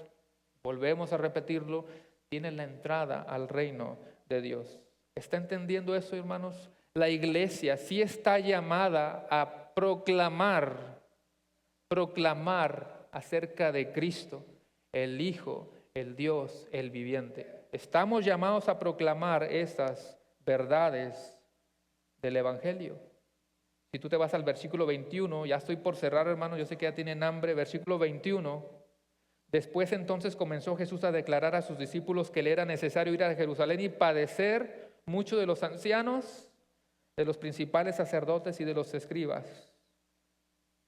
Volvemos a repetirlo, tiene la entrada al reino de Dios. ¿Está entendiendo eso, hermanos? La iglesia sí está llamada a proclamar acerca de Cristo, el Hijo, el Dios, el viviente. Estamos llamados a proclamar estas verdades del Evangelio. Si tú te vas al versículo 21, ya estoy por cerrar, hermano, yo sé que ya tienen hambre. Versículo 21. Después entonces comenzó Jesús a declarar a sus discípulos que le era necesario ir a Jerusalén y padecer mucho de los ancianos, de los principales sacerdotes y de los escribas.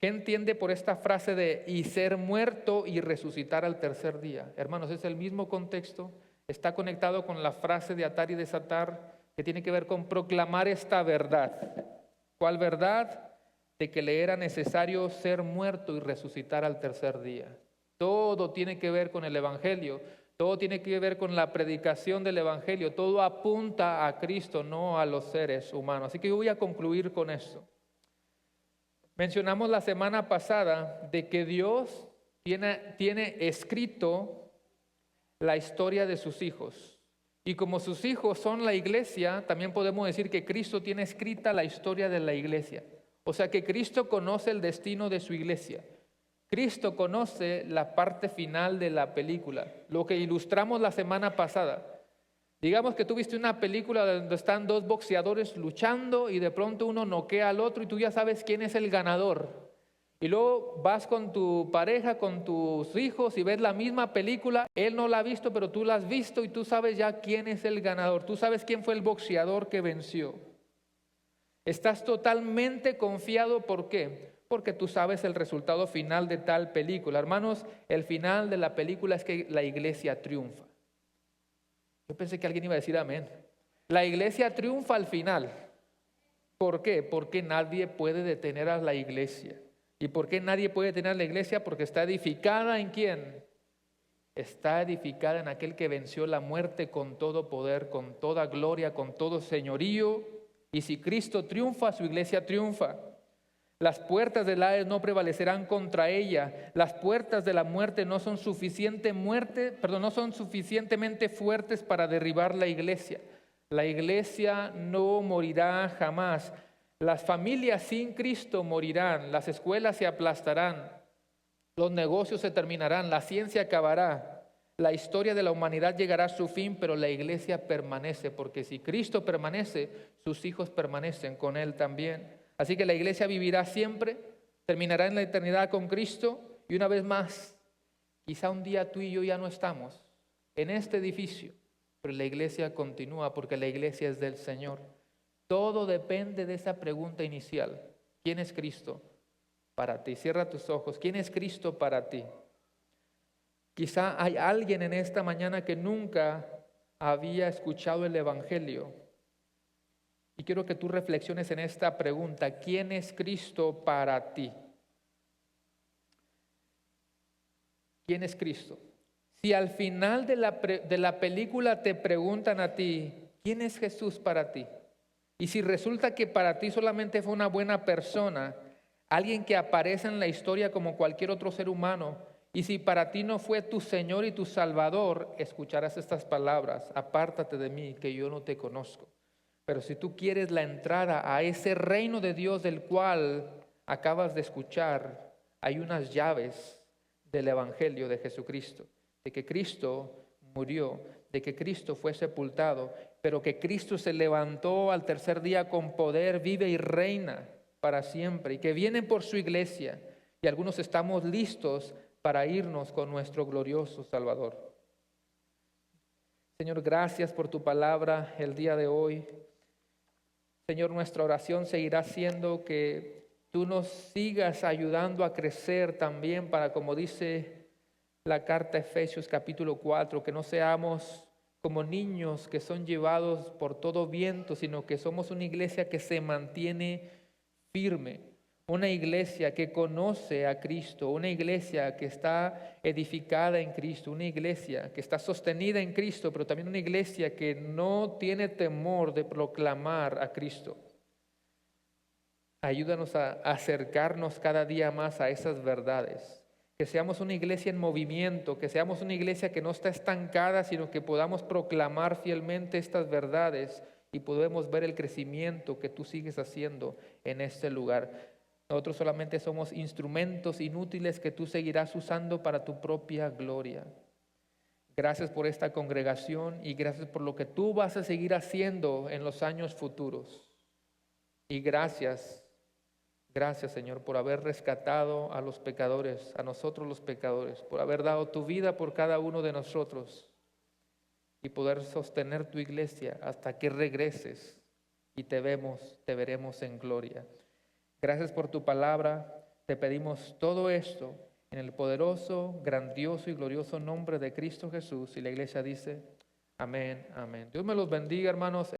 ¿Qué entiende por esta frase de y ser muerto y resucitar al tercer día? Hermanos, es el mismo contexto, está conectado con la frase de atar y desatar, que tiene que ver con proclamar esta verdad. ¿Cuál verdad? De que le era necesario ser muerto y resucitar al tercer día. Todo tiene que ver con el Evangelio, todo tiene que ver con la predicación del Evangelio, todo apunta a Cristo, no a los seres humanos. Así que yo voy a concluir con esto. Mencionamos la semana pasada de que Dios tiene escrito la historia de sus hijos. Y como sus hijos son la iglesia, también podemos decir que Cristo tiene escrita la historia de la iglesia. O sea que Cristo conoce el destino de su iglesia. Cristo conoce la parte final de la película, lo que ilustramos la semana pasada. Digamos que tú viste una película donde están dos boxeadores luchando y de pronto uno noquea al otro y tú ya sabes quién es el ganador. Y luego vas con tu pareja, con tus hijos y ves la misma película. Él no la ha visto, pero tú la has visto y tú sabes ya quién es el ganador. Tú sabes quién fue el boxeador que venció. Estás totalmente confiado. ¿Por qué? Porque tú sabes el resultado final de tal película. Hermanos, el final de la película es que la iglesia triunfa. Yo pensé que alguien iba a decir amén. La iglesia triunfa al final. ¿Por qué? Porque nadie puede detener a la iglesia. ¿Y por qué nadie puede detener a la iglesia? Porque está edificada ¿en quién? Está edificada en aquel que venció la muerte con todo poder, con toda gloria, con todo señorío. Y si Cristo triunfa, su iglesia triunfa. Las puertas del Hades no prevalecerán contra ella. Las puertas de la muerte no son suficientemente fuertes para derribar la iglesia. La iglesia no morirá jamás. Las familias sin Cristo morirán. Las escuelas se aplastarán. Los negocios se terminarán. La ciencia acabará. La historia de la humanidad llegará a su fin, pero la iglesia permanece, porque si Cristo permanece, sus hijos permanecen con Él también. Así que la iglesia vivirá siempre, terminará en la eternidad con Cristo y una vez más, quizá un día tú y yo ya no estamos en este edificio, pero la iglesia continúa porque la iglesia es del Señor. Todo depende de esa pregunta inicial. ¿Quién es Cristo para ti? Cierra tus ojos. ¿Quién es Cristo para ti? Quizá hay alguien en esta mañana que nunca había escuchado el Evangelio. Y quiero que tú reflexiones en esta pregunta. ¿Quién es Cristo para ti? ¿Quién es Cristo? Si al final de la película te preguntan a ti, ¿quién es Jesús para ti? Y si resulta que para ti solamente fue una buena persona, alguien que aparece en la historia como cualquier otro ser humano, y si para ti no fue tu Señor y tu Salvador, escucharás estas palabras: apártate de mí, que yo no te conozco. Pero si tú quieres la entrada a ese reino de Dios del cual acabas de escuchar, hay unas llaves del Evangelio de Jesucristo, de que Cristo murió, de que Cristo fue sepultado, pero que Cristo se levantó al tercer día con poder, vive y reina para siempre, y que viene por su iglesia, y algunos estamos listos para irnos con nuestro glorioso Salvador. Señor, gracias por tu palabra el día de hoy. Señor, nuestra oración seguirá siendo que tú nos sigas ayudando a crecer también para, como dice la carta a Efesios capítulo 4, que no seamos como niños que son llevados por todo viento, sino que somos una iglesia que se mantiene firme, una iglesia que conoce a Cristo, una iglesia que está edificada en Cristo, una iglesia que está sostenida en Cristo, pero también una iglesia que no tiene temor de proclamar a Cristo. Ayúdanos a acercarnos cada día más a esas verdades, que seamos una iglesia en movimiento, que seamos una iglesia que no está estancada, sino que podamos proclamar fielmente estas verdades y podemos ver el crecimiento que tú sigues haciendo en este lugar. Nosotros solamente somos instrumentos inútiles que tú seguirás usando para tu propia gloria. Gracias por esta congregación y gracias por lo que tú vas a seguir haciendo en los años futuros. Y gracias Señor, por haber rescatado a los pecadores, a nosotros los pecadores, por haber dado tu vida por cada uno de nosotros y poder sostener tu iglesia hasta que regreses y te veremos en gloria. Gracias por tu palabra. Te pedimos todo esto en el poderoso, grandioso y glorioso nombre de Cristo Jesús. Y la iglesia dice, amén, amén. Dios me los bendiga, hermanos.